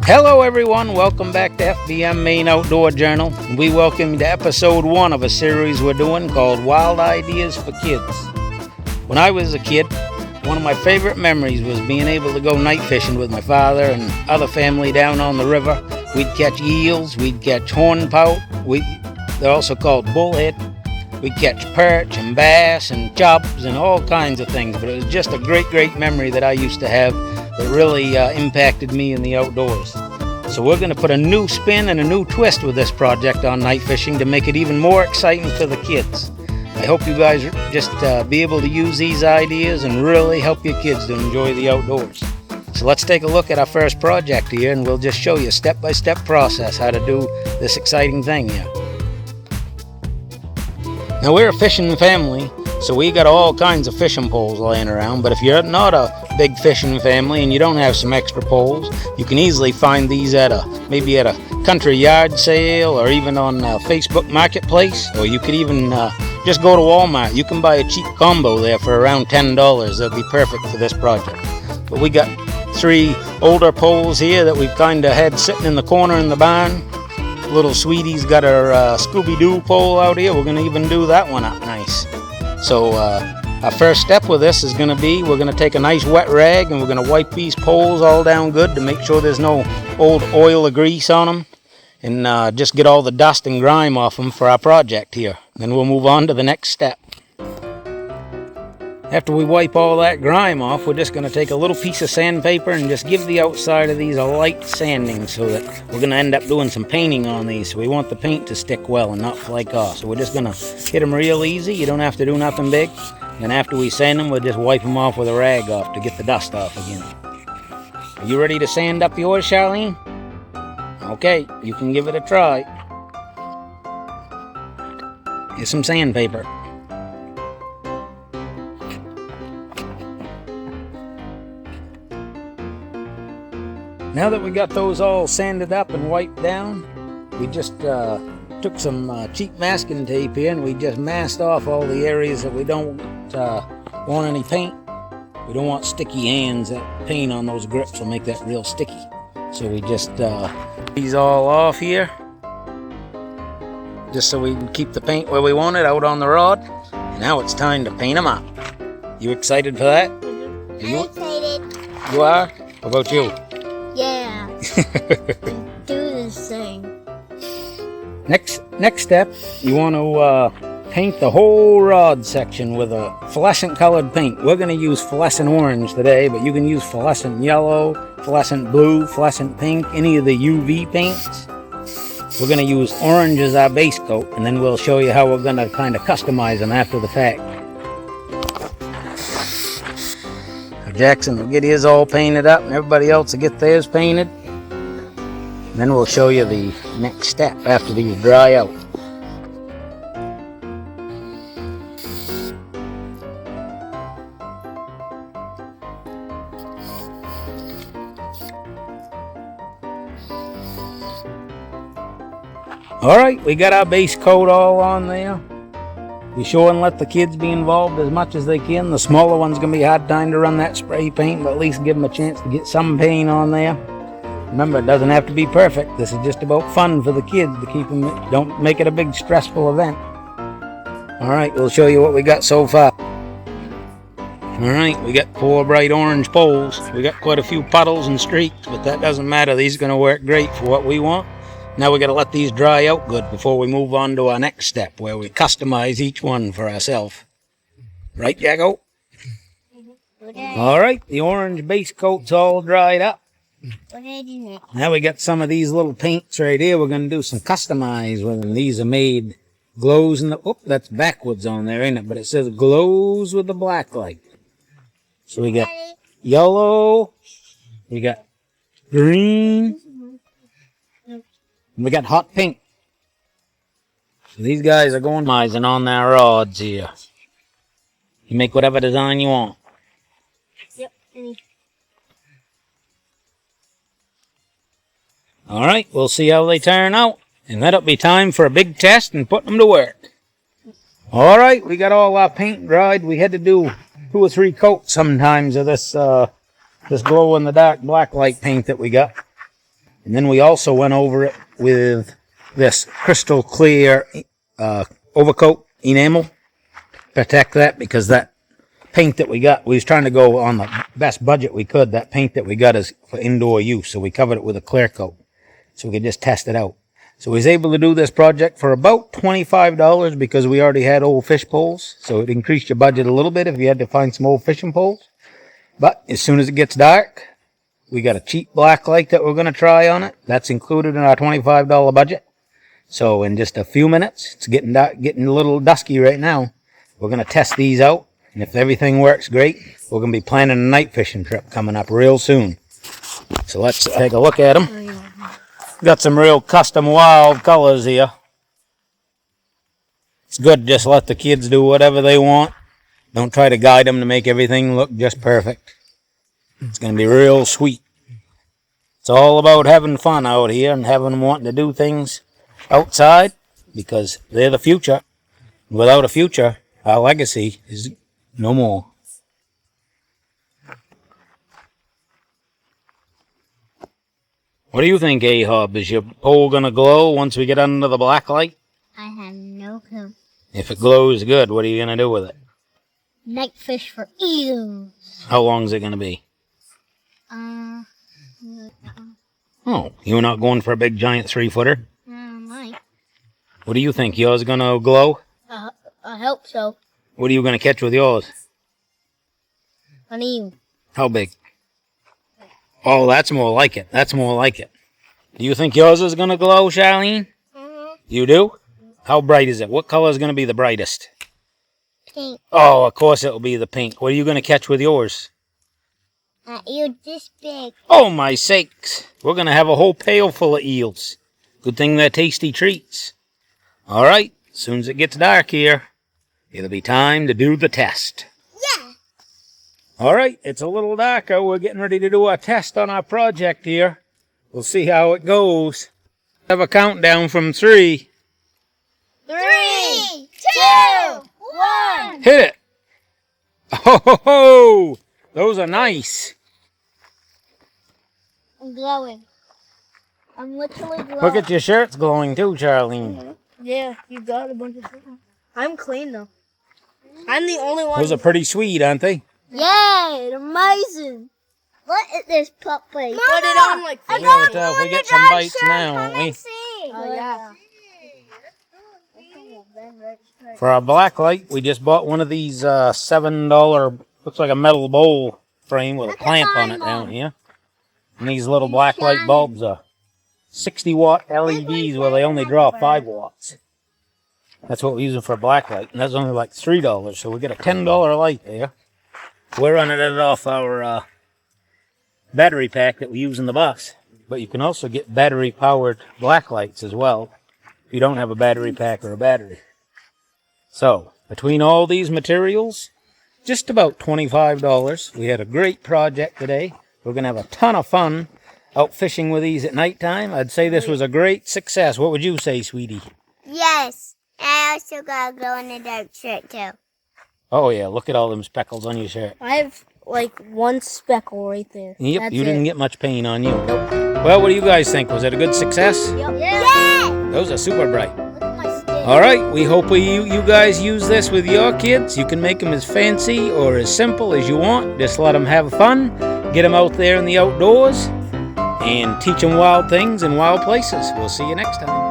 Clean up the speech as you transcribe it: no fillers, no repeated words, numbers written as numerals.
Hello everyone, welcome back to FBM Maine Outdoor Journal. We welcome you to episode 1 of a series we're doing called Wild Ideas for Kids. When I was a kid, one of my favorite memories was being able to go night fishing with my father and other family down on the river. We'd catch eels, we'd catch hornpout, they're also called bullhead. We'd catch perch and bass and chubs and all kinds of things, but it was just a great memory that I used to have that really impacted me in the outdoors. So we're going to put a new spin and a new twist with this project on night fishing to make it even more exciting for the kids. I hope you guys just be able to use these ideas and really help your kids to enjoy the outdoors. So let's take a look at our first project here, and we'll just show you step-by-step process how to do this exciting thing here. Now we're a fishing family, so we got all kinds of fishing poles laying around, but if you're not a big fishing family and you don't have some extra poles, you can easily find these maybe at a country yard sale or even on Facebook Marketplace, or you could even just go to Walmart. You can buy a cheap combo there for around $10. That'll be perfect for this project. But we got 3 older poles here that we've kind of had sitting in the corner in the barn. Little Sweetie's got her Scooby-Doo pole out here. We're going to even do that one up nice. So our first step with this is going to be, we're going to take a nice wet rag and we're going to wipe these poles all down good to make sure there's no old oil or grease on them, and just get all the dust and grime off them for our project here. Then we'll move on to the next step. After we wipe all that grime off, we're just going to take a little piece of sandpaper and just give the outside of these a light sanding, so that we're going to end up doing some painting on these. So we want the paint to stick well and not flake off. So we're just going to hit them real easy. You don't have to do nothing big. And after we sand them, we'll just wipe them off with a rag off to get the dust off again. Are you ready to sand up yours, Charlene? Okay, you can give it a try. Here's some sandpaper. Now that we got those all sanded up and wiped down, we just took some cheap masking tape here and we just masked off all the areas that we don't want any paint. We don't want sticky hands. That paint on those grips will make that real sticky. So we just these all off here, just so we can keep the paint where we want it, out on the rod. And now it's time to paint them up. You excited for that? Mm-hmm. I'm excited. You are? How about you? Yeah. Do this thing. Next step, you want to paint the whole rod section with a fluorescent colored paint. We're going to use fluorescent orange today, but you can use fluorescent yellow, fluorescent blue, fluorescent pink, any of the UV paints. We're going to use orange as our base coat, and then we'll show you how we're going to kind of customize them after the fact. Jackson will get his all painted up and everybody else will get theirs painted. Then we'll show you the next step after these dry out. Alright, we got our base coat all on there. Be sure and let the kids be involved as much as they can. The smaller one's going to be a hard time to run that spray paint, but at least give them a chance to get some paint on there. Remember, it doesn't have to be perfect. This is just about fun for the kids to keep them. Don't make it a big stressful event. Alright, we'll show you what we got so far. Alright, we got 4 bright orange poles. We got quite a few puddles and streaks, but that doesn't matter. These are going to work great for what we want. Now we got to let these dry out good before we move on to our next step, where we customize each one for ourselves. Right, Jacko? All right, the orange base coat's all dried up. Now we got some of these little paints right here. We're going to do some customize with them. These are made glows in the... Oh, that's backwards on there, ain't it? But it says glows with the black light. So we got yellow. We got green. And we got hot pink. So these guys are going customizing on their rods here. You make whatever design you want. Yep. Alright, we'll see how they turn out. And that'll be time for a big test and put them to work. Alright, we got all our paint dried. We had to do 2 or 3 coats sometimes of this glow-in-the-dark black light paint that we got. And then we also went over it with this crystal clear overcoat enamel. Protect that, because that paint that we got, we was trying to go on the best budget we could. That paint that we got is for indoor use, so we covered it with a clear coat so we could just test it out. So we was able to do this project for about $25 because we already had old fish poles, so it increased your budget a little bit if you had to find some old fishing poles. But as soon as it gets dark, we got a cheap black light that we're going to try on it. That's included in our $25 budget. So in just a few minutes, it's getting a little dusky right now. We're going to test these out, and if everything works great, we're going to be planning a night fishing trip coming up real soon. So let's take a look at them. Got some real custom wild colors here. It's good to just let the kids do whatever they want. Don't try to guide them to make everything look just perfect. It's going to be real sweet. It's all about having fun out here and having them wanting to do things outside, because they're the future. Without a future, our legacy is no more. What do you think, A-Hub? Is your pole going to glow once we get under the black light? I have no clue. If it glows good, what are you going to do with it? Night fish for eels. How long is it going to be? Oh, you're not going for a big giant 3-footer? Might. What do you think? Yours going to glow? I hope so. What are you going to catch with yours? An eel. How big? Oh, that's more like it. That's more like it. Do you think yours is going to glow, Charlene? You do? How bright is it? What color is going to be the brightest? Pink. Oh, of course it'll be the pink. What are you going to catch with yours? An eel this big. Oh, my sakes. We're going to have a whole pail full of eels. Good thing they're tasty treats. All right. As soon as it gets dark here, it'll be time to do the test. Yeah. All right. It's a little darker. We're getting ready to do our test on our project here. We'll see how it goes. Have a countdown from 3. 3, 2, 1. Hit it. Oh, ho, ho. Those are nice. I'm glowing. I'm literally glowing. Look at your shirt's glowing too, Charlene. Yeah, you got a bunch of stuff. I'm clean though. I'm the only one. Those are pretty sweet, aren't they? Yeah, they're amazing. Look at this puppy. Mama, put it on like We gotta tell if we get some bites now, won't we? Oh yeah. For our black light, we just bought one of these $7, looks like a metal bowl frame with a clamp on it down here. And these little black light bulbs are 60-watt LEDs where they only draw 5 watts. That's what we're using for a black light, and that's only like $3, so we get a $10 light there. We're running it off our battery pack that we use in the bus. But you can also get battery-powered black lights as well if you don't have a battery pack or a battery. So, between all these materials, just about $25. We had a great project today. We're going to have a ton of fun out fishing with these at nighttime. I'd say this was a great success. What would you say, sweetie? Yes. I also got a glow-in-the-dark shirt too. Oh, yeah. Look at all them speckles on your shirt. I have like one speckle right there. Yep, That's you didn't it. get much paint on you. Nope. Well, what do you guys think? Was it a good success? Yep. Yeah. Those are super bright. Look at my skin. All right, we hope you guys use this with your kids. You can make them as fancy or as simple as you want. Just let them have fun. Get them out there in the outdoors and teach them wild things in wild places. We'll see you next time.